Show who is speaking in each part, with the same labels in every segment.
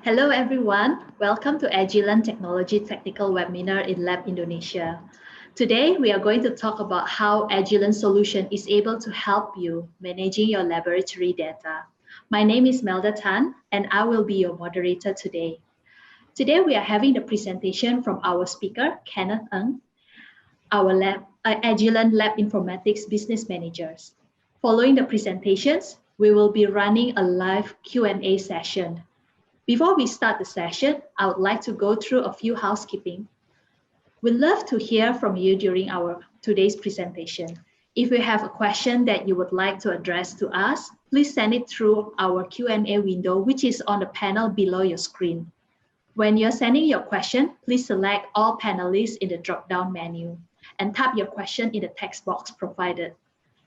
Speaker 1: Hello everyone, welcome to AGILENT Technology Technical Webinar in Lab Indonesia. Today we are going to talk about how AGILENT solution is able to help you managing your laboratory data. My name is Melda Tan and I will be your moderator today. Today we are having the presentation from our speaker, Kenneth Ng, our AGILENT Lab Informatics Business Managers. Following the presentations, we will be running a live Q&A session. Before we start the session, I would like to go through a few housekeeping. We'd love to hear from you during our today's presentation. If you have a question that you would like to address to us, please send it through our Q&A window, which is on the panel below your screen. When you're sending your question, please select all panelists in the drop-down menu and type your question in the text box provided.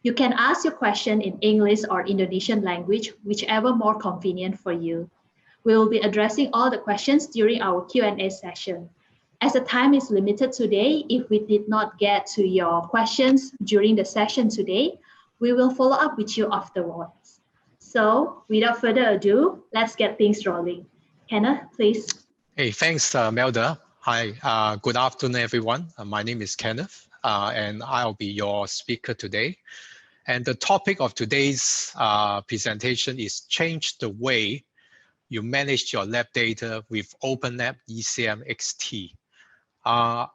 Speaker 1: You can ask your question in English or Indonesian language, whichever more convenient for you. We will be addressing all the questions during our Q&A session. As the time is limited today, if we did not get to your questions during the session today, we will follow up with you afterwards. So without further ado, let's get things rolling. Kenneth, please.
Speaker 2: Hey, thanks, Melda. Hi, good afternoon, everyone. My name is Kenneth, and I'll be your speaker today. And the topic of today's presentation is change the way you manage your lab data with OpenLab ECMXT. I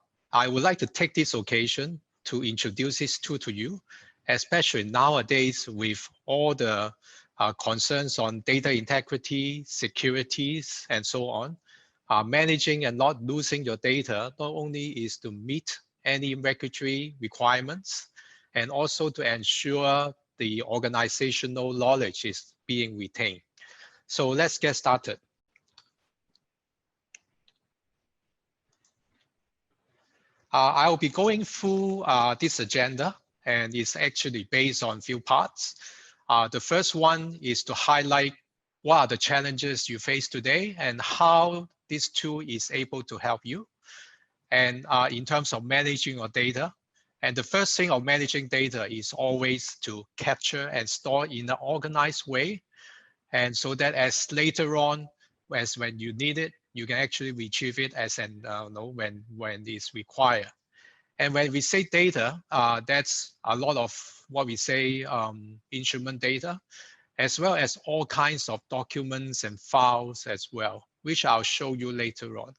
Speaker 2: would like to take this occasion to introduce this tool to you, especially nowadays with all the concerns on data integrity, securities, and so on. Managing and not losing your data not only is to meet any regulatory requirements and also to ensure the organizational knowledge is being retained. So let's get started. I'll be going through this agenda, and it's actually based on few parts. The first one is to highlight what are the challenges you face today and how this tool is able to help you. And in terms of managing your data, and the first thing of managing data is always to capture and store in an organized way. And so that as later on, as when you need it, you can actually retrieve it as an when it's required. And when we say data, that's a lot of what we say instrument data, as well as all kinds of documents and files as well, which I'll show you later on.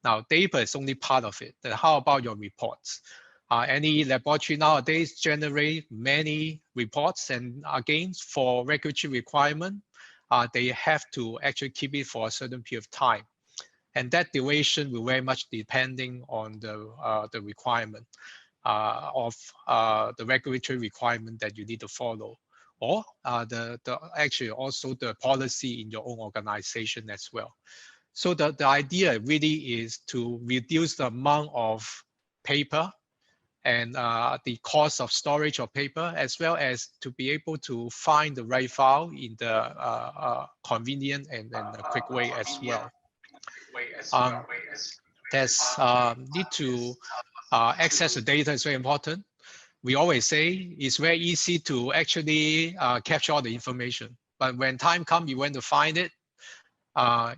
Speaker 2: Now, data is only part of it. Then how about your reports? Any laboratory nowadays generate many reports, and again, for regulatory requirement, they have to actually keep it for a certain period of time. And that duration will very much depending on the requirement of the regulatory requirement that you need to follow, or actually also the policy in your own organization as well. So the idea really is to reduce the amount of paper and the cost of storage of paper, as well as to be able to find the right file in the convenient and a quick way as well. Need to access the data is very important. We always say it's very easy to actually capture all the information, but when time comes, you want to find it,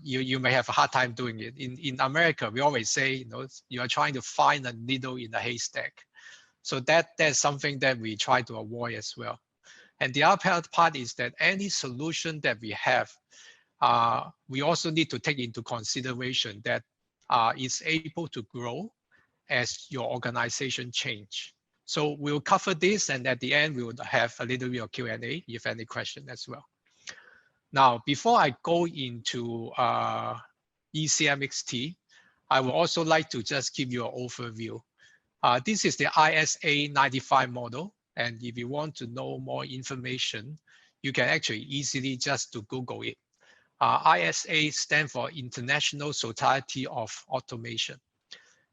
Speaker 2: you may have a hard time doing it. In America, we always say, you are trying to find a needle in a haystack. So that's something that we try to avoid as well. And the other part is that any solution that we have, we also need to take into consideration that it's able to grow as your organization change. So we'll cover this, and at the end, we will have a little bit of Q&A if any question as well. Now, before I go into ECMXT, I would also like to just give you an overview. This is the ISA 95 model, and if you want to know more information, you can actually easily just to Google it. ISA stands for International Society of Automation,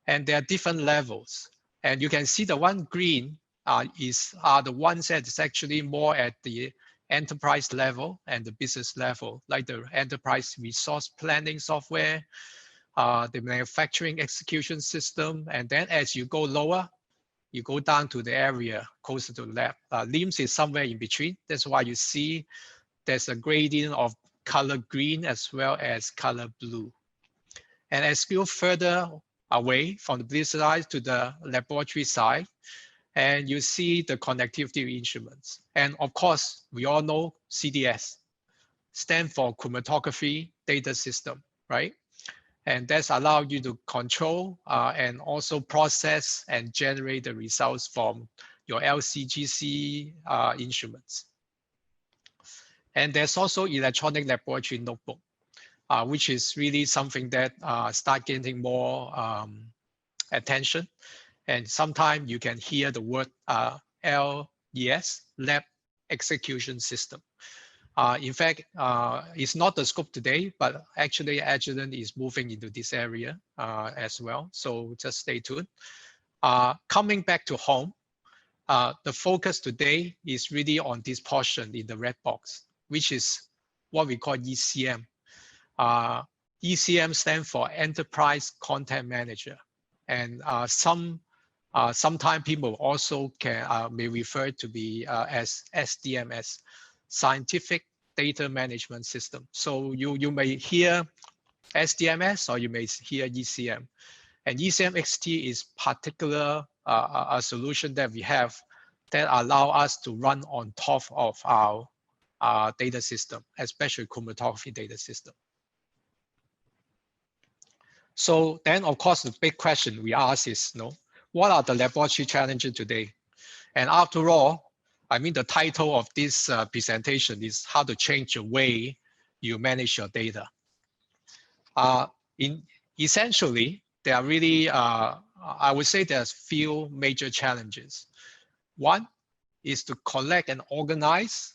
Speaker 2: and there are different levels. And you can see the one green are the ones that is actually more at the enterprise level and the business level, like the enterprise resource planning software, the manufacturing execution system, and then as you go lower, you go down to the area closer to the lab. LIMS is somewhere in between. That's why you see there's a gradient of color green as well as color blue. And as you go further away from the business side to the laboratory side, and you see the connectivity instruments. And of course, we all know CDS, stand for chromatography data system, right? And that's allow you to control and also process and generate the results from your LC-GC instruments. And there's also electronic laboratory notebook, which is really something that start getting more attention. And sometimes you can hear the word LES, Lab Execution System. In fact, it's not the scope today, but actually AGILENT is moving into this area as well. So just stay tuned. Coming back to home, the focus today is really on this portion in the red box, which is what we call ECM. ECM stands for Enterprise Content Manager. And sometimes people also may refer to be as SDMS, Scientific Data Management System. So you may hear SDMS or you may hear ECM. And ECMXT is particular a solution that we have that allow us to run on top of our data system, especially chromatography data system. So then, of course, the big question we ask is, what are the laboratory challenges today? And after all, I mean, the title of this presentation is how to change the way you manage your data. Essentially, there are really, I would say there's few major challenges. One is to collect and organize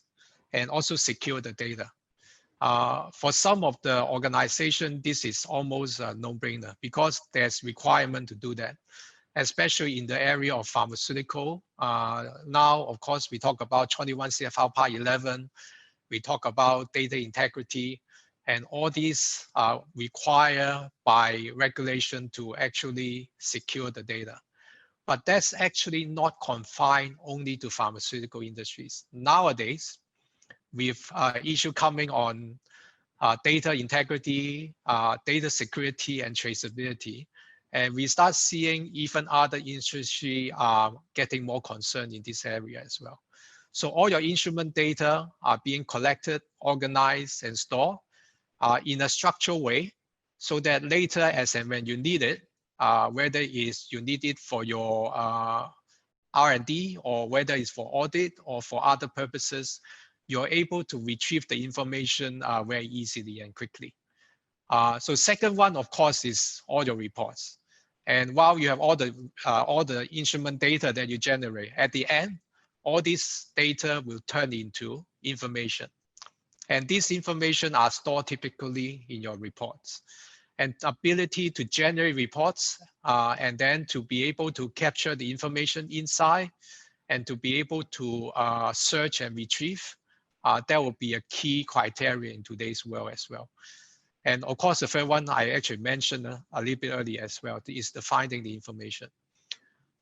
Speaker 2: and also secure the data. For some of the organization, this is almost a no-brainer because there's requirement to do that, especially in the area of pharmaceutical. Now, of course, we talk about 21 CFR Part 11. We talk about data integrity, and all these are required by regulation to actually secure the data. But that's actually not confined only to pharmaceutical industries. Nowadays, with issue coming on data integrity, data security, and traceability, and we start seeing even other industry getting more concerned in this area as well. So all your instrument data are being collected, organized, and stored in a structured way, so that later, as and when you need it, whether it's you need it for your R&D or whether it's for audit or for other purposes, you're able to retrieve the information very easily and quickly. So second one, of course, is all your reports. And while you have all the instrument data that you generate, at the end, all this data will turn into information. And this information are stored typically in your reports. And ability to generate reports and then to be able to capture the information inside and to be able to search and retrieve, that will be a key criteria in today's world as well. And of course, the third one I actually mentioned a little bit earlier as well is the finding the information.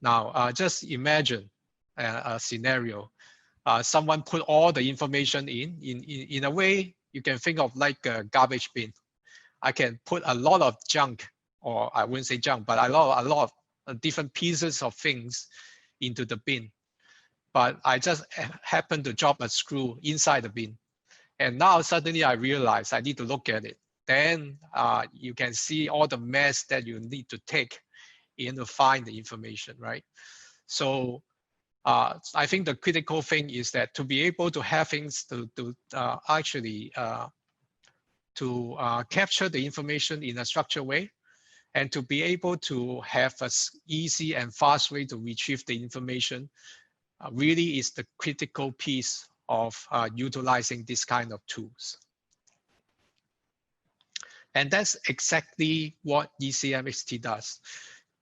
Speaker 2: Now, just imagine a scenario. Someone put all the information in a way you can think of like a garbage bin. I can put a lot of junk, or I wouldn't say junk, but a lot of different pieces of things into the bin. But I just happened to drop a screw inside the bin. And now suddenly I realize I need to look at it. Then you can see all the mess that you need to take in to find the information, right? So I think the critical thing is that to be able to have things to actually capture the information in a structured way, and to be able to have an easy and fast way to retrieve the information really is the critical piece of utilizing this kind of tools. And that's exactly what ECMXT does.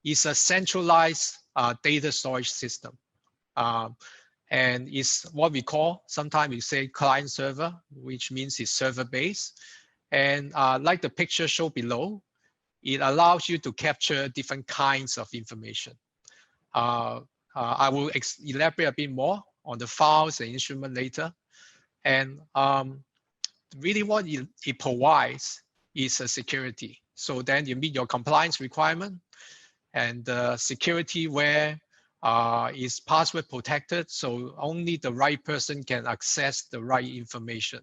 Speaker 2: It's a centralized data storage system. And it's what we call, sometimes we say client server, which means it's server-based. And like the picture shown below, it allows you to capture different kinds of information. I will elaborate a bit more on the files and instrument later. And really what it provides is a security. So then you meet your compliance requirement, and the security where is password protected, so only the right person can access the right information.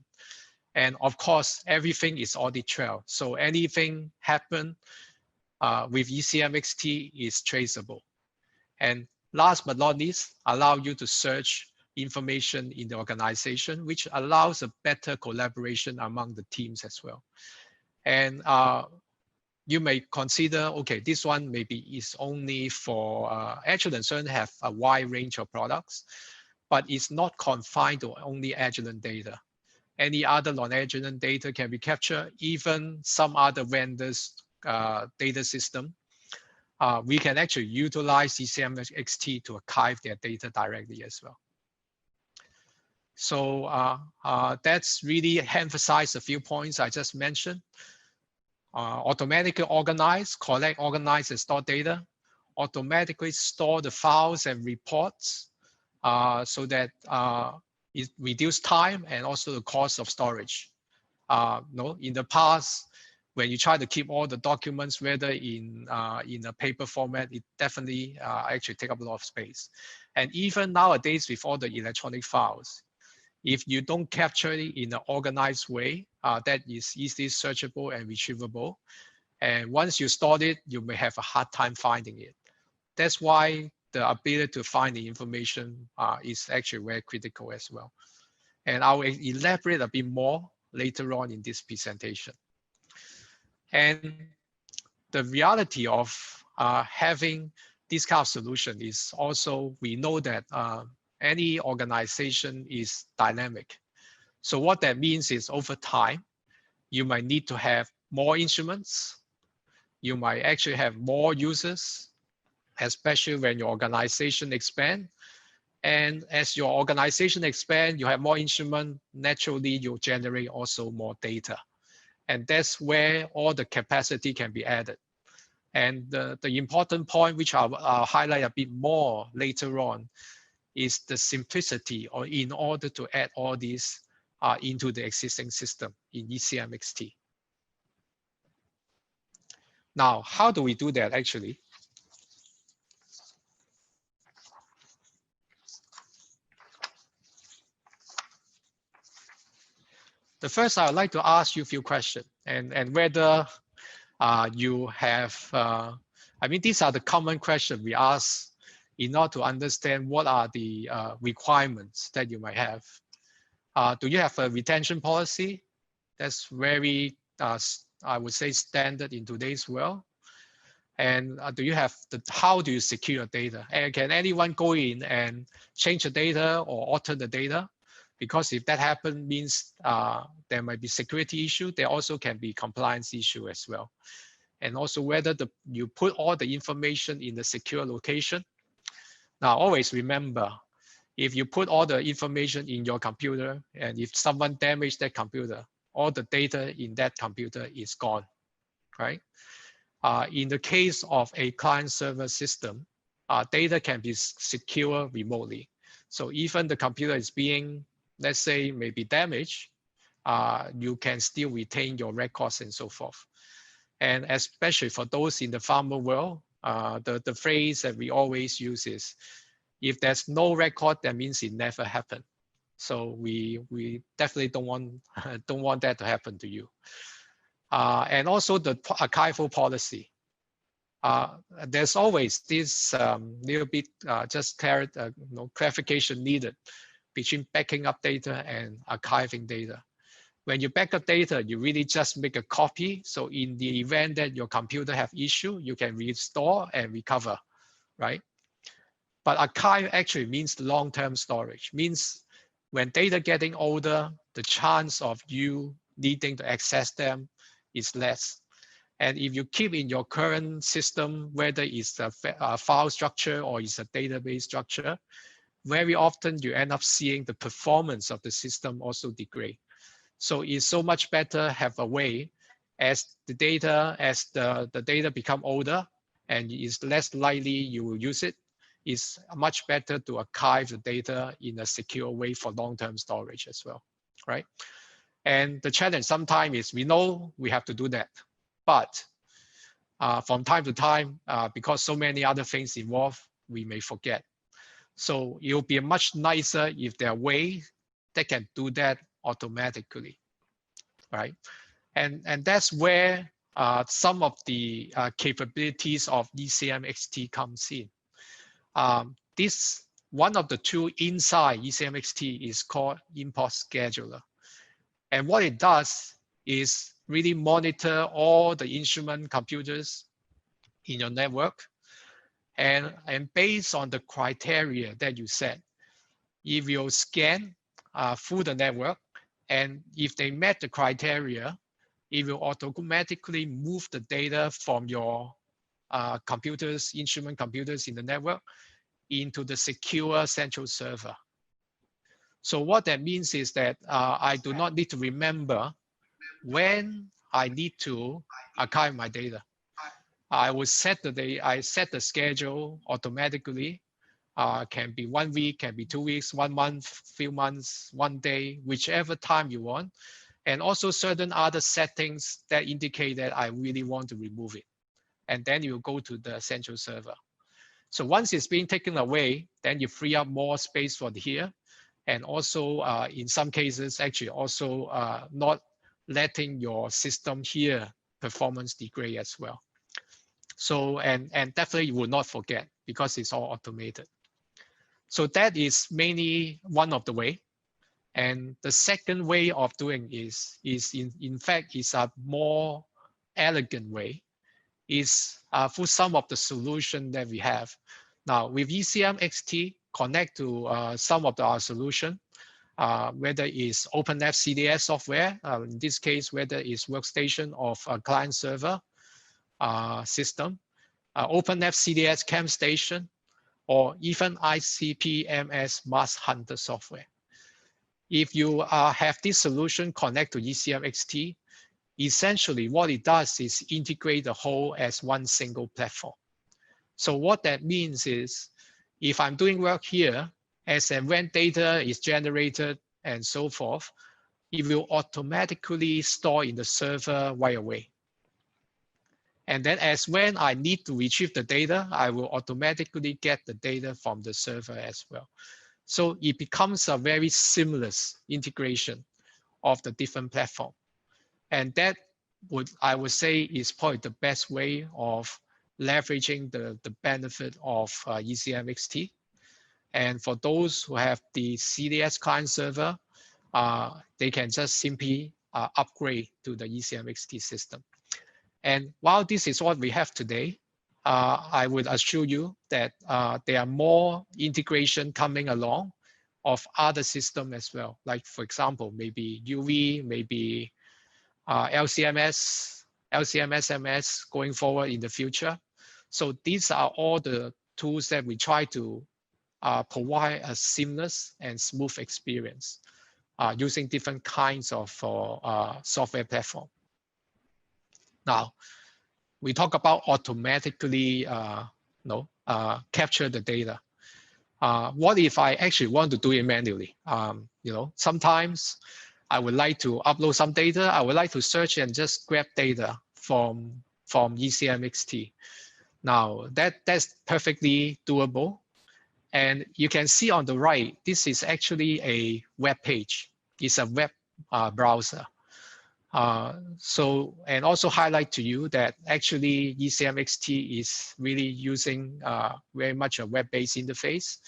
Speaker 2: And of course, everything is audit trail. So anything happen with ECMXT is traceable. And last but not least, allow you to search information in the organization, which allows a better collaboration among the teams as well. And you may consider, okay, this one maybe is only for Agilent. Certainly have a wide range of products, but it's not confined to only Agilent data. Any other non-Agilent data can be captured, even some other vendors' data system. We can actually utilize ECMXT to archive their data directly as well. So that's really emphasized a few points I just mentioned. Automatically organize, collect, organize, and store data. Automatically store the files and reports so that it reduces time and also the cost of storage. In the past, when you try to keep all the documents, whether in a paper format, it definitely actually take up a lot of space. And even nowadays, with all the electronic files, if you don't capture it in an organized way, that is easily searchable and retrievable. And once you store it, you may have a hard time finding it. That's why the ability to find the information is actually very critical as well. And I will elaborate a bit more later on in this presentation. And the reality of having this kind of solution is also, we know that any organization is dynamic. So what that means is over time, you might need to have more instruments. You might actually have more users, especially when your organization expands. And as your organization expands, you have more instruments, naturally you generate also more data. And that's where all the capacity can be added. And the important point, which I'll highlight a bit more later on, is the simplicity, or in order to add all these into the existing system in ECMXT. Now, how do we do that actually? The first, I would like to ask you a few questions, and whether you have, I mean, these are the common questions we ask in order to understand what are the requirements that you might have. Do you have a retention policy? That's very, I would say, standard in today's world. And do you have how do you secure your data? And can anyone go in and change the data or alter the data? Because if that happens, means there might be security issue. There also can be compliance issue as well. And also whether you put all the information in the secure location. Now, always remember, if you put all the information in your computer, and if someone damaged that computer, all the data in that computer is gone, right? In the case of a client-server system, data can be secure remotely. So even the computer is being, let's say, maybe damaged, you can still retain your records and so forth. And especially for those in the pharma world, the phrase that we always use is, if there's no record, that means it never happened. So we definitely don't want that to happen to you. And also the archival policy. There's always this little bit just clarification needed between backing up data and archiving data. When you back up data, you really just make a copy. So in the event that your computer have issue, you can restore and recover, right? But archive actually means long-term storage, means when data getting older, the chance of you needing to access them is less. And if you keep in your current system, whether it's a file structure or it's a database structure, very often you end up seeing the performance of the system also degrade. So it's so much better have a way as the data become older and it's less likely you will use it, it's much better to archive the data in a secure way for long-term storage as well, right? And the challenge sometimes is we know we have to do that, but from time to time, because so many other things involved, we may forget. So it will be much nicer if there are ways that can do that automatically, right? And that's where some of the capabilities of ECMXT comes in. This one of the two inside ECMXT is called import scheduler. And what it does is really monitor all the instrument computers in your network. And based on the criteria that you set, if you scan through the network, and if they met the criteria, it will automatically move the data from your computers, instrument computers in the network into the secure central server. So what that means is that I do not need to remember when I need to archive my data. I will set the day, I set the schedule automatically. Can be 1 week, can be 2 weeks, 1 month, few months, 1 day, whichever time you want. And also certain other settings that indicate that I really want to remove it. And then you go to the central server. So once it's being taken away, then you free up more space for here. And also in some cases, actually also not letting your system here performance degrade as well. So, and definitely you will not forget because it's all automated. So that is mainly one of the way. And the second way of doing is in fact is a more elegant way, is for some of the solution that we have. Now with ECMXT, connect to some of our solution, whether it's OpenLab CDS software, in this case, whether it's workstation of a client server system, OpenLab CDS Cam Station, or even ICP-MS Mask Hunter software. If you have this solution connect to ECMXT, essentially what it does is integrate the whole as one single platform. So what that means is, if I'm doing work here, as and when data is generated and so forth, it will automatically store in the server right away. And then as when I need to retrieve the data, I will automatically get the data from the server as well. So it becomes a very seamless integration of the different platform. And that I would say is probably the best way of leveraging the benefit of ECMXT. And for those who have the CDS client server, they can just simply upgrade to the ECMXT system. And while this is what we have today, I would assure you that there are more integration coming along of other systems as well. Like for example, maybe UV, maybe LCMS, LCMS-MS going forward in the future. So these are all the tools that we try to provide a seamless and smooth experience using different kinds of software platform. Now, we talk about automatically capture the data. What if I actually want to do it manually? Sometimes I would like to upload some data. I would like to search and just grab data from ECMXT. Now, that's perfectly doable. And you can see on the right, this is actually a web page. It's a web browser. And also highlight to you that actually ECMXT is really using very much a web-based interface,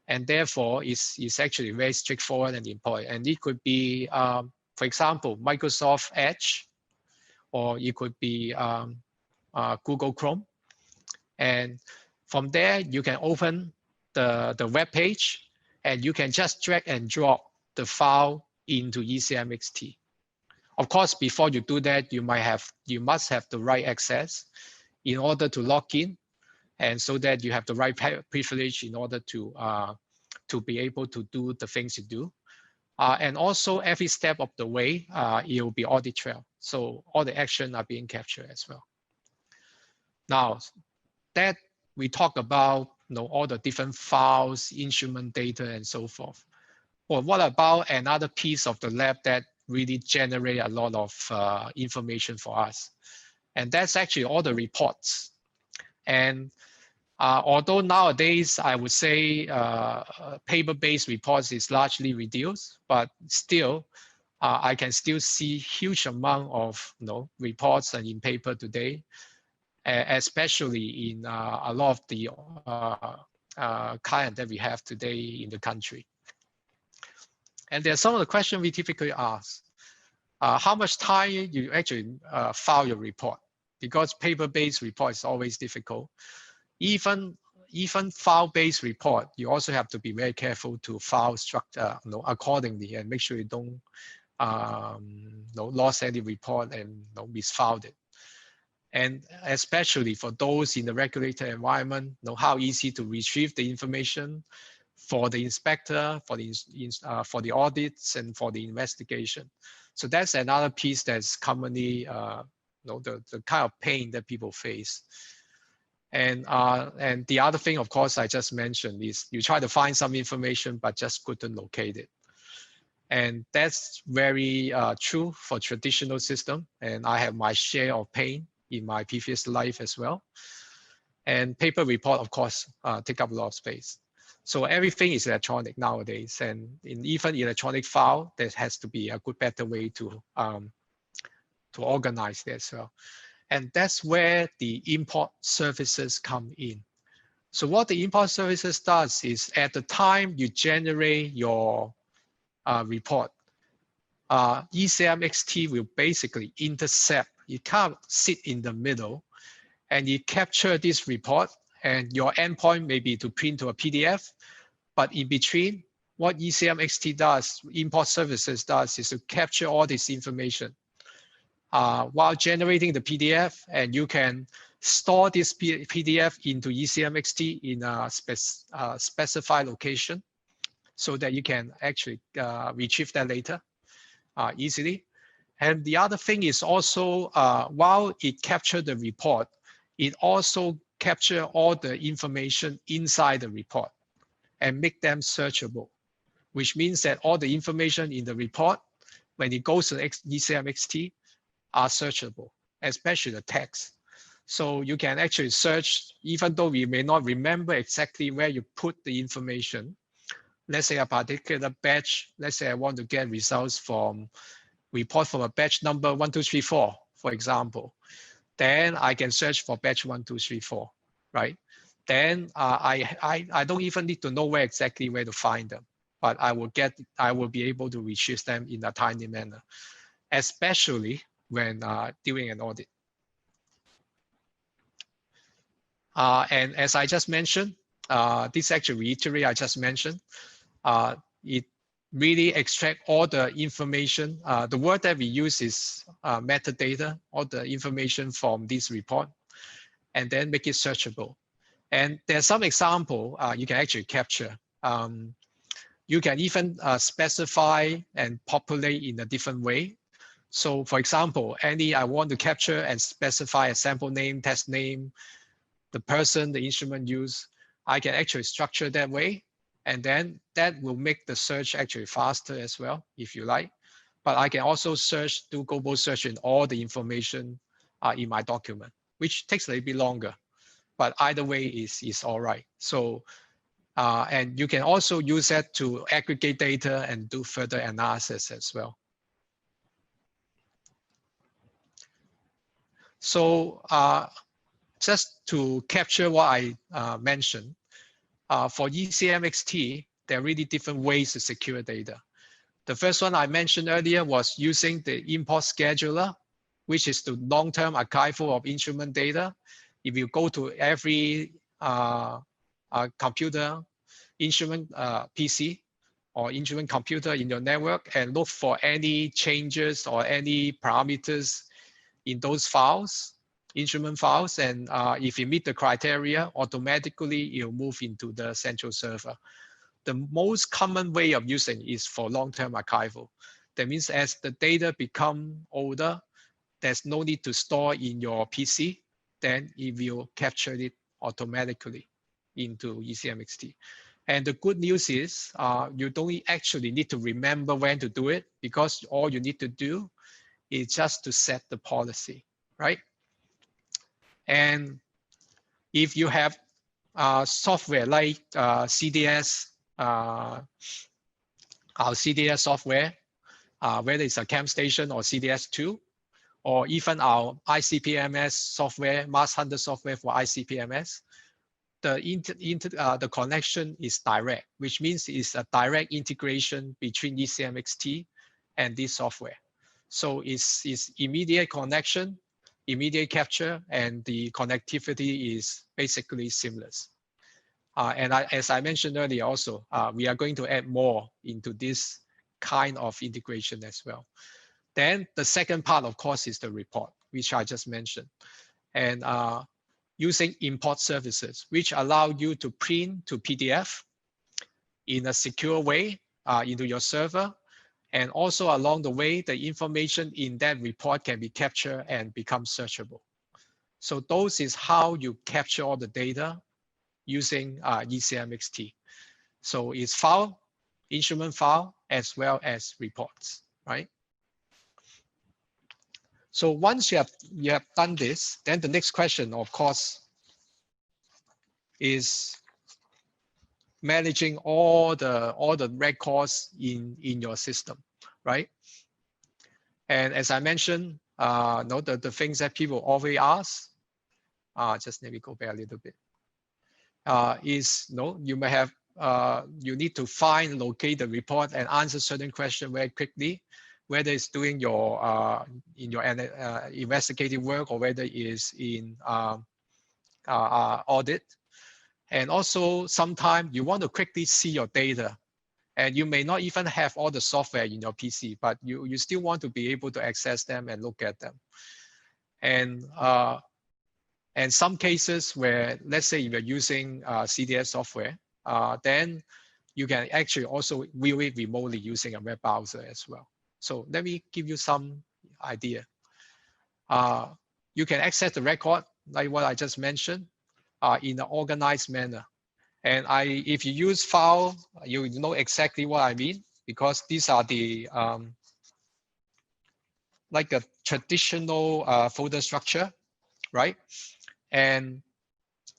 Speaker 2: and therefore is actually very straightforward and important. And it could be, for example, Microsoft Edge, or it could be Google Chrome. And from there, you can open the web page, and you can just drag and drop the file into ECMXT. Of course, before you do that, you must have the right access in order to log in, and so that you have the right privilege in order to be able to do the things you do. And also, every step of the way, it will be audit trail. So all the action are being captured as well. Now, that we talk about all the different files, instrument data, and so forth. Well, what about another piece of the lab that really generate a lot of information for us. And that's actually all the reports. And although nowadays I would say paper-based reports is largely reduced, but still I can still see huge amount of reports and in paper today, especially in a lot of the clients that we have today in the country. And there are some of the questions we typically ask. How much time you actually file your report? Because paper-based report is always difficult. Even file-based report, you also have to be very careful to file structure accordingly and make sure you don't lost any report and misfiled it. And especially for those in the regulated environment, how easy to retrieve the information for the inspector, for the audits, and for the investigation. So that's another piece that's commonly the kind of pain that people face. And the other thing, of course, I just mentioned is you try to find some information, but just couldn't locate it. And that's very true for traditional system. And I have my share of pain in my previous life as well. And paper report, of course, take up a lot of space. So everything is electronic nowadays. And in even electronic file, there has to be a good, better way to organize that as well. And that's where the import services come in. So what the import services does is at the time you generate your report, ECMXT will basically intercept. You can't sit in the middle, and you capture this report, and your endpoint may be to print to a PDF, but in between, what ECMXT does, import services does, is to capture all this information while generating the PDF, and you can store this PDF into ECMXT in a specified location so that you can actually retrieve that later easily. And the other thing is also, while it captures the report, it also captures all the information inside the report and make them searchable, which means that all the information in the report, when it goes to ECMXT, are searchable, especially the text. So you can actually search, even though we may not remember exactly where you put the information. Let's say a particular batch, let's say I want to get results from report from a batch number 1234, for example. Then I can search for batch 1234, right? Then I don't even need to know where exactly where to find them, but I will be able to retrieve them in a timely manner, especially when doing an audit. And as I just mentioned, this actually reiterate I just mentioned, it really extract all the information. The word that we use is metadata, all the information from this report, and then make it searchable. And there's some example you can actually capture. You can even specify and populate in a different way. So for example, I want to capture and specify a sample name, test name, the person, the instrument used, I can actually structure that way. And then that will make the search actually faster as well, if you like. But I can also search, do global search in all the information in my document, which takes a little bit longer. But either way is all right. So, and you can also use that to aggregate data and do further analysis as well. So just to capture what I mentioned, for ECMXT, there are really different ways to secure data. The first one I mentioned earlier was using the import scheduler, which is the long-term archival of instrument data. If you go to every computer, instrument PC, or instrument computer in your network and look for any changes or any parameters in those files, instrument files, and if you meet the criteria, automatically you'll move into the central server. The most common way of using is for long-term archival. That means as the data become older, there's no need to store in your PC, then it will capture it automatically into ECMXT. And the good news is you don't actually need to remember when to do it, because all you need to do is just to set the policy, right? And if you have software like CDS, our CDS software, whether it's a CAM station or CDS2, or even our ICPMS software, Mass Hunter software for ICPMS, the connection is direct, which means it's a direct integration between ECMXT and this software. So it's immediate connection, immediate capture, and the connectivity is basically seamless. And as I mentioned earlier also, we are going to add more into this kind of integration as well. Then the second part, of course, is the report, which I just mentioned. And using import services, which allow you to print to PDF in a secure way into your server. And also along the way, the information in that report can be captured and become searchable. So those is how you capture all the data using ECMXT. So it's file, instrument file, as well as reports, right? So once you have done this, then the next question, of course, is managing all the records in your system, right? And as I mentioned, the things that people always ask, just let me go back a little bit, you may have, you need to find, locate the report and answer certain questions very quickly, whether it's doing your in your investigative work or whether it is in audit. And also sometimes you want to quickly see your data, and you may not even have all the software in your PC, but you still want to be able to access them and look at them. And some cases where, let's say if you're using CDS software, then you can actually also view it remotely using a web browser as well. So let me give you some idea. You can access the record, like what I just mentioned, in an organized manner. And if you use file, you know exactly what I mean, because these are the like a traditional folder structure, right? And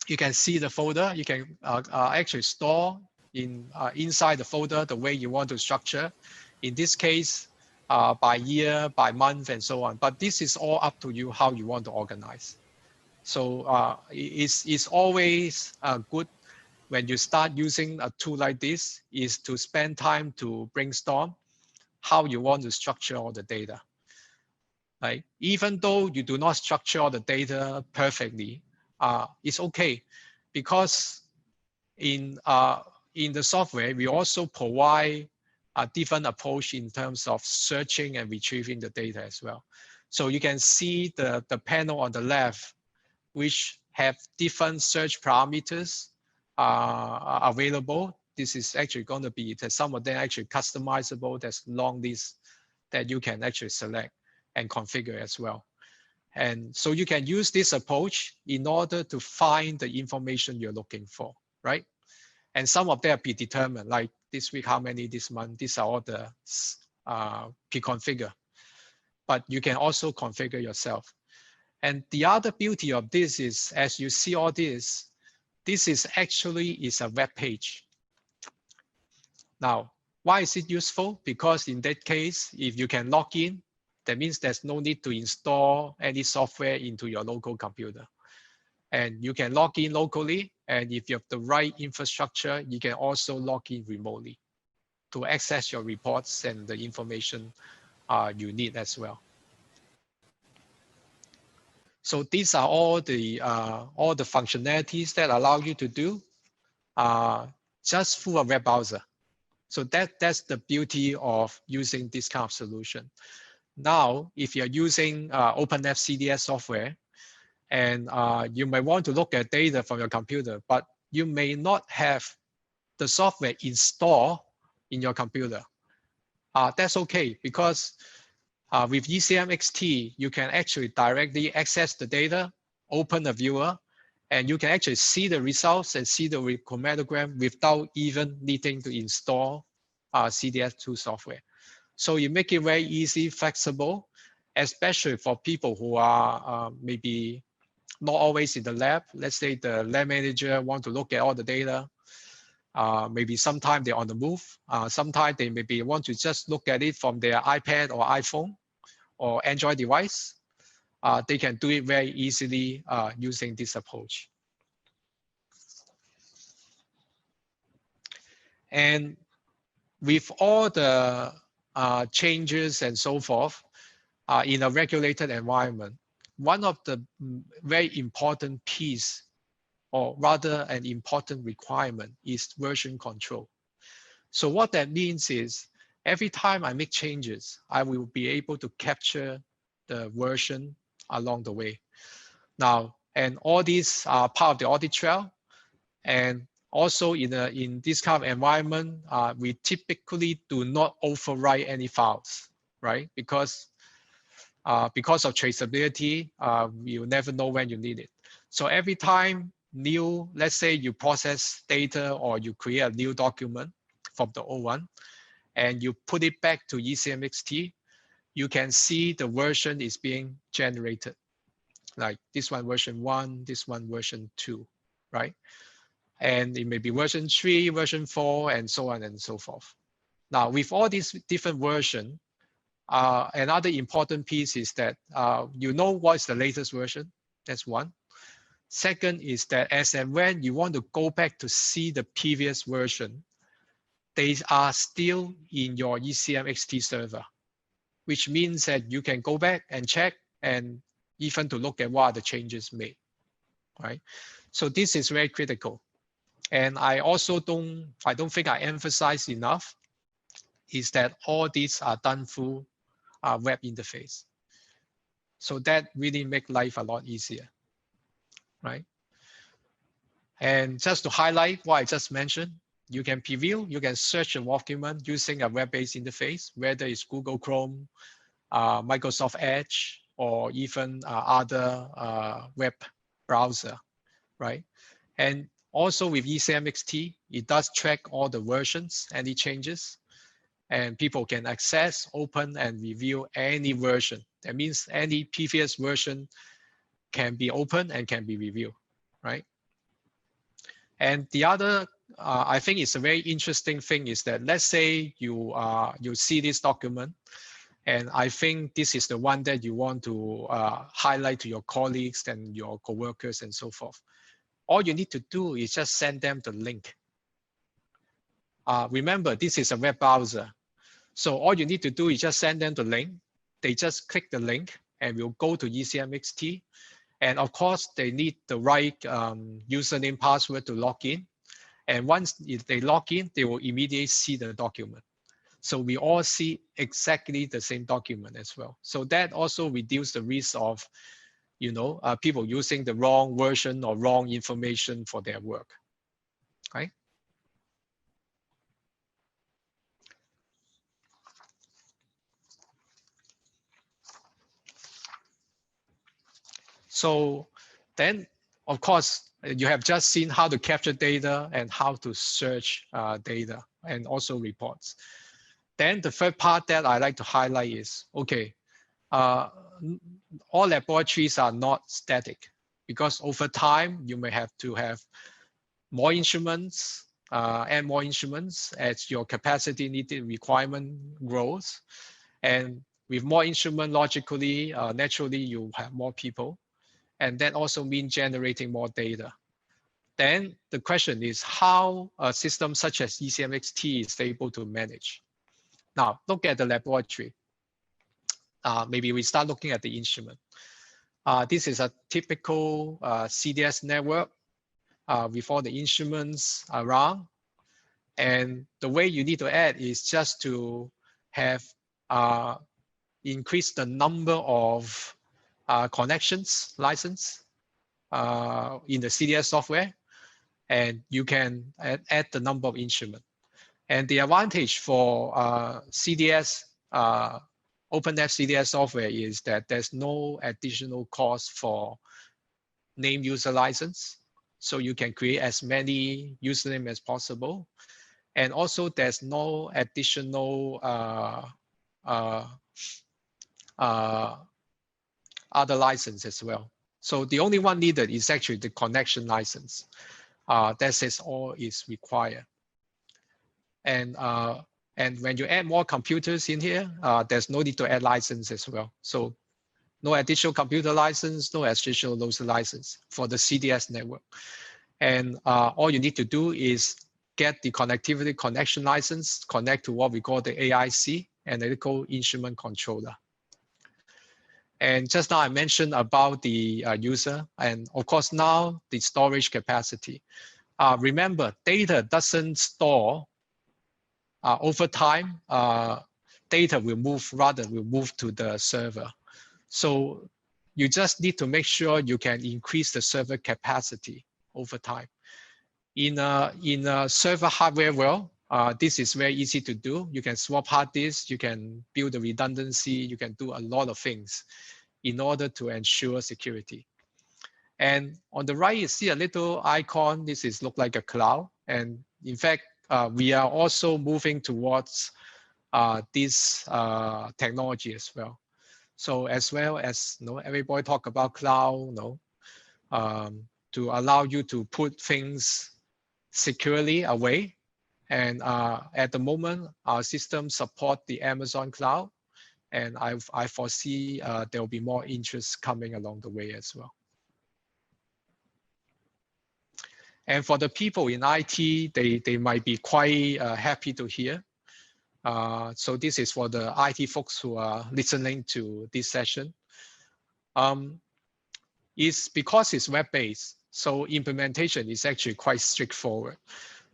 Speaker 2: you can see the folder. You can actually store inside the folder the way you want to structure. In this case, by year, by month, and so on. But this is all up to you how you want to organize. So it's always good when you start using a tool like this is to spend time to brainstorm how you want to structure all the data. Right? Even though you do not structure all the data perfectly, it's okay, because in the software, we also provide a different approach in terms of searching and retrieving the data as well. So you can see the panel on the left, which have different search parameters available. This is actually going to be, some of them actually customizable. There's long list that you can actually select and configure as well. And so you can use this approach in order to find the information you're looking for, right? And some of them are predetermined, like this week, how many this month, these are all the pre-configure. But you can also configure yourself. And the other beauty of this is, as you see all this is actually a web page. Now, why is it useful? Because in that case, if you can log in, that means there's no need to install any software into your local computer. And you can log in locally. And if you have the right infrastructure, you can also log in remotely to access your reports and the information you need as well. So these are all the functionalities that allow you to do just through a web browser. So that's the beauty of using this kind of solution. Now, if you're using OpenLab CDS software, and you may want to look at data from your computer, but you may not have the software installed in your computer. That's okay, because with ECMXT, you can actually directly access the data, open a viewer, And you can actually see the results and see the chromatogram without even needing to install CDS2 software. So you make it very easy, flexible, especially for people who are maybe not always in the lab. Let's say the lab manager want to look at all the data. Maybe sometime they're on the move. Sometimes they maybe want to just look at it from their iPad or iPhone or Android device. They can do it very easily using this approach. And with all the changes and so forth in a regulated environment, one of the very important piece, or rather an important requirement, is version control. So what that means is every time I make changes, I will be able to capture the version along the way. Now, and all these are part of the audit trail. And also in this kind of environment, we typically do not overwrite any files, right? Because of traceability, you never know when you need it. So every time let's say you process data or you create a new document from the old one, and you put it back to ECMXT, you can see the version is being generated. Like this one version 1, this one version 2, right? And it may be version 3, version 4, and so on and so forth. Now, with all these different versions, another important piece is that you know what's the latest version. That's one. Second is that as and when you want to go back to see the previous version, they are still in your ECMXT server, which means that you can go back and check and even to look at what are the changes made, right? So this is very critical. And I don't think I emphasize enough is that all these are done through a web interface. So that really makes life a lot easier, right? And just to highlight what I just mentioned, you can preview, you can search a document using a web-based interface, whether it's Google Chrome, Microsoft Edge, or even other web browser, right? And also with ECMXT, it does track all the versions, any changes, and people can access, open, and review any version. That means any previous version can be opened and can be reviewed, right? And the other, I think it's a very interesting thing is that let's say you see this document, and I think this is the one that you want to highlight to your colleagues and your coworkers and so forth. All you need to do is just send them the link. Remember, this is a web browser. So all you need to do is just send them the link. They just click the link and we'll go to ECMXT. And of course, they need the right username, password to log in. And once they log in, they will immediately see the document. So we all see exactly the same document as well. So that also reduces the risk of, people using the wrong version or wrong information for their work, right? So then, of course, you have just seen how to capture data and how to search data and also reports. Then the third part that I like to highlight is, okay, all laboratories are not static because over time, you may have to have more instruments and more instruments as your capacity needed requirement grows. And with more instrument, logically, naturally, you have more people. And that also means generating more data. Then the question is how a system such as ECMXT is able to manage. Now, look at the laboratory. Maybe we start looking at the instrument. This is a typical CDS network with all the instruments around. And the way you need to add is just to have increase the number of connections license in the CDS software, and you can add the number of instruments. And the advantage for CDS, OpenLab CDS software is that there's no additional cost for name user license. So you can create as many usernames as possible. And also there's no additional other license as well. So the only one needed is actually the connection license. That is all is required. And when you add more computers in here, there's no need to add license as well. So no additional computer license, no additional local license for the CDS network. And all you need to do is get the connectivity connection license, connect to what we call the AIC, Analytical Instrument Controller. And just now I mentioned about the user, and of course now the storage capacity. Remember, data doesn't store over time. Data will move to the server. So you just need to make sure you can increase the server capacity over time. In a server hardware world, this is very easy to do. You can swap hard disks, you can build the redundancy, you can do a lot of things in order to ensure security. And on the right, you see a little icon. This is look like a cloud. And in fact, we are also moving towards this technology as well. So as well as everybody talk about cloud, to allow you to put things securely away. And at the moment, our system support the Amazon cloud. And I foresee there will be more interest coming along the way as well. And for the people in IT, they might be quite happy to hear. So this is for the IT folks who are listening to this session. It's because it's web-based, so implementation is actually quite straightforward.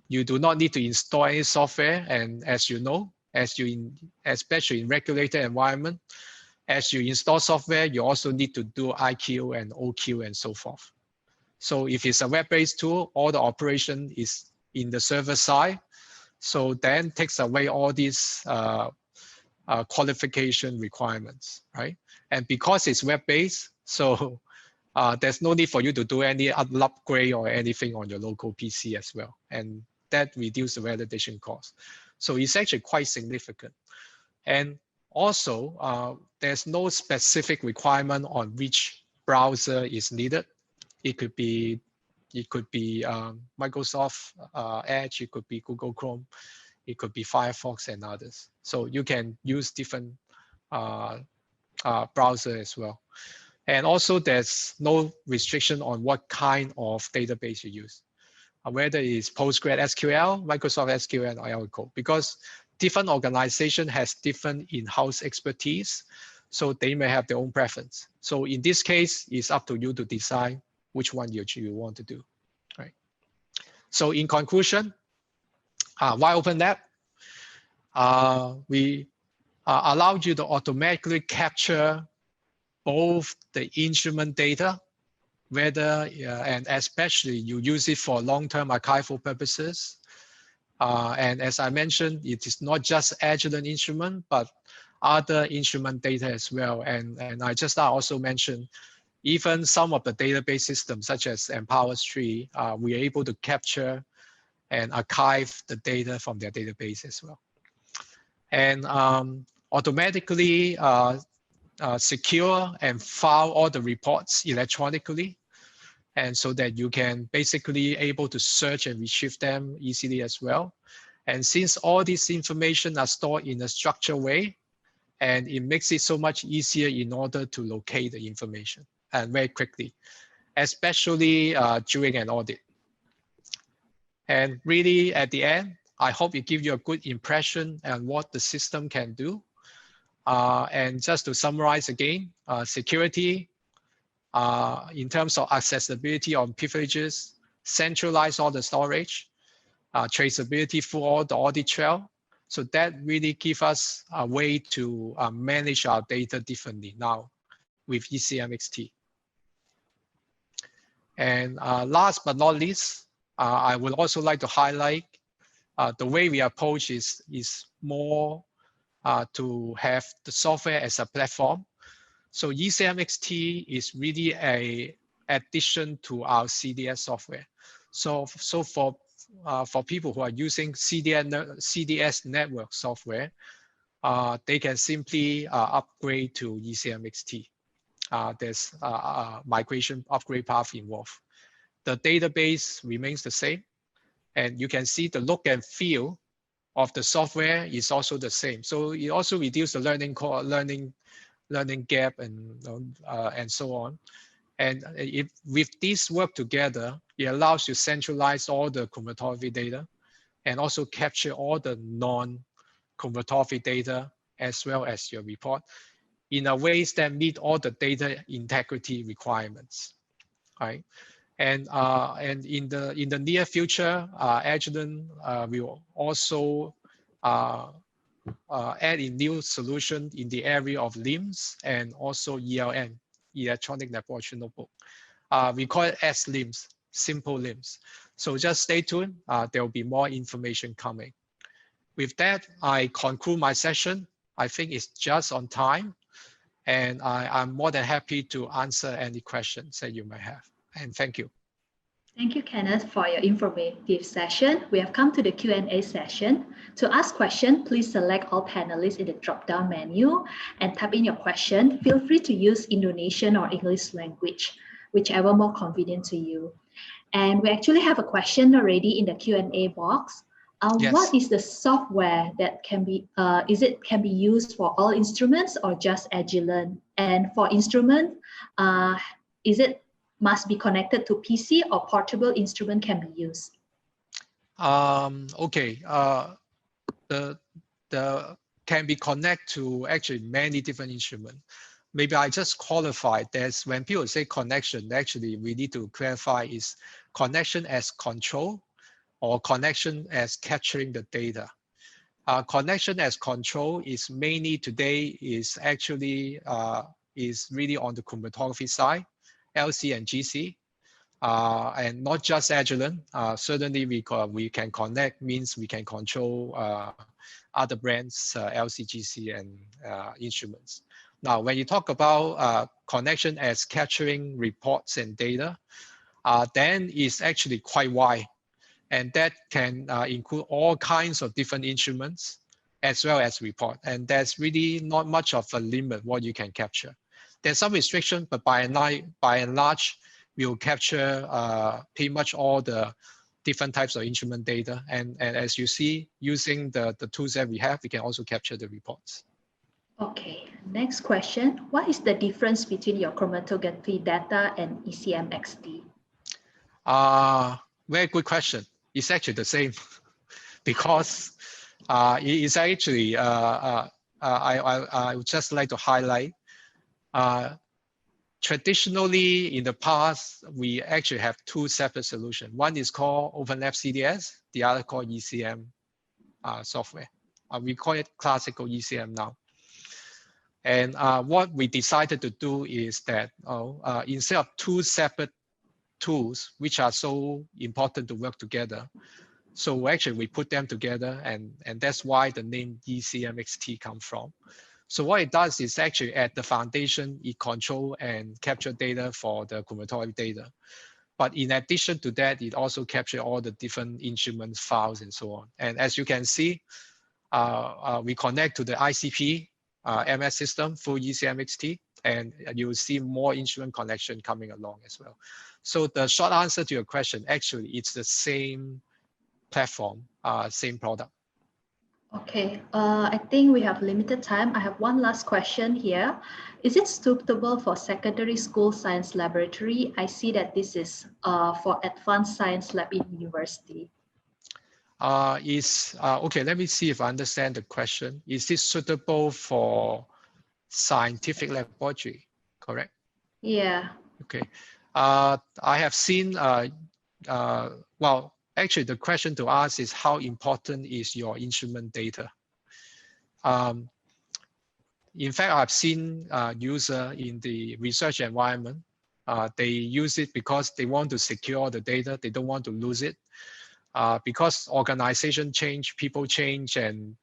Speaker 2: You do not need to install any software, and as you know, especially in regulated environment, as you install software, you also need to do IQ and OQ and so forth. So if it's a web-based tool, all the operation is in the server side. So then takes away all these qualification requirements, right? And because it's web-based, so there's no need for you to do any upgrade or anything on your local PC as well. And that reduces the validation cost. So it's actually quite significant. And also, there's no specific requirement on which browser is needed. It could be Microsoft Edge, it could be Google Chrome, it could be Firefox and others. So you can use different browser as well. And also there's no restriction on what kind of database you use, whether it's PostgreSQL, Microsoft SQL, or Oracle, because different organization has different in-house expertise, so they may have their own preference. So in this case, it's up to you to decide which one you want to do, right? So in conclusion, why OpenLab? We allowed you to automatically capture both the instrument data, whether and especially you use it for long-term archival purposes. And as I mentioned, it is not just AGILENT instrument, but other instrument data as well. And I just also mentioned, even some of the database systems, such as EmpowerStreet, we are able to capture and archive the data from their database as well. And automatically secure and file all the reports electronically, and so that you can basically able to search and retrieve them easily as well. And since all this information are stored in a structured way, and it makes it so much easier in order to locate the information and very quickly, especially during an audit. And really at the end, I hope it gives you a good impression on what the system can do. And just to summarize again, security, in terms of accessibility on privileges, centralize all the storage, traceability for all the audit trail. So that really gives us a way to manage our data differently now with ECMXT. And last but not least, I would also like to highlight the way we approach is more to have the software as a platform. So ECMXT is really a addition to our CDS software. So for people who are using CDS network software, they can simply upgrade to ECMXT. There's a migration upgrade path involved. The database remains the same, and you can see the look and feel of the software is also the same. So it also reduces the learning gap and so on. And if with this work together, it allows you to centralize all the chromatography data and also capture all the non-chromatography data as well as your report in a ways that meet all the data integrity requirements, right? And in the near future, AGILENT will also add a new solution in the area of LIMS and also ELN, electronic laboratory notebook. We call it SLIMS, simple LIMS. So just stay tuned. There will be more information coming. With that, I conclude my session. I think it's just on time. And I'm more than happy to answer any questions that you may have. And thank you.
Speaker 1: Thank you, Kenneth, for your informative session. We have come to the Q&A session. To ask questions, please select all panelists in the drop-down menu and type in your question. Feel free to use Indonesian or English language, whichever more convenient to you. And we actually have a question already in the Q&A box.
Speaker 2: Yes.
Speaker 1: What is the software that can be, can be used for all instruments or just AGILENT? And for instrument, must be connected to PC or portable instrument can be used?
Speaker 2: Okay, the can be connected to actually many different instruments. Maybe I just qualify that when people say connection, actually we need to clarify is connection as control or connection as capturing the data. Connection as control is mainly today is actually is really on the chromatography side, LC and GC, and not just AGILENT. Certainly we can connect means we can control other brands, LC, GC, and instruments. Now, when you talk about connection as capturing reports and data, then it's actually quite wide. And that can include all kinds of different instruments as well as report. And there's really not much of a limit what you can capture. There's some restriction, but by and large, we'll capture pretty much all the different types of instrument data. And as you see, using the tools that we have, we can also capture the reports.
Speaker 1: Okay, next question. What is the difference between your chromatography data and ECMXT?
Speaker 2: Very good question. It's actually the same because it is actually, I would just like to highlight, traditionally in the past, we actually have two separate solutions. One is called OpenLab CDS, the other called ECM software. We call it classical ECM now. And what we decided to do is that instead of two separate tools, which are so important to work together, so actually we put them together, and that's why the name ECMXT comes from. So what it does is actually at the foundation, it control and capture data for the chromatography data. But in addition to that, it also capture all the different instrument files and so on. And as you can see, we connect to the ICP MS system through ECMXT, and you will see more instrument connection coming along as well. So the short answer to your question, actually, it's the same platform, same product.
Speaker 1: Okay, I think we have limited time. I have one last question here. Is it suitable for secondary school science laboratory? I see that this is for advanced science lab in university.
Speaker 2: Okay, let me see if I understand the question. Is this suitable for scientific laboratory, correct?
Speaker 1: Yeah.
Speaker 2: Okay. I have seen, well, actually the question to ask is how important is your instrument data? In fact, I've seen user in the research environment, they use it because they want to secure the data. They don't want to lose it. Because organization change, people change, and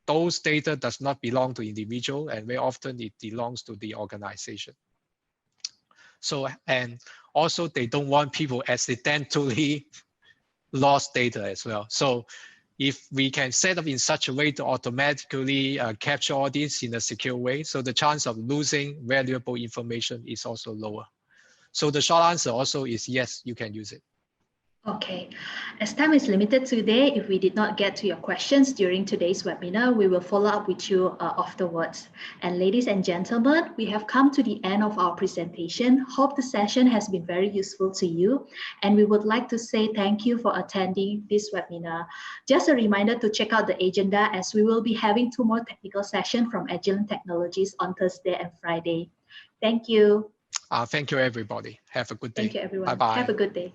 Speaker 2: those data does not belong to individual, and very often it belongs to the organization. So, and Also, they don't want people accidentally lost data as well. So if we can set up in such a way to automatically capture all this in a secure way, so the chance of losing valuable information is also lower. So the short answer also is yes, you can use it.
Speaker 1: Okay, as time is limited today, if we did not get to your questions during today's webinar, we will follow up with you afterwards. And ladies and gentlemen, we have come to the end of our presentation. Hope the session has been very useful to you. And we would like to say thank you for attending this webinar. Just a reminder to check out the agenda, as we will be having 2 more technical sessions from AGILENT Technologies on Thursday and Friday. Thank you.
Speaker 2: Thank you, everybody. Have a good day.
Speaker 1: Thank you, everyone.
Speaker 2: Bye-bye.
Speaker 1: Have a good day.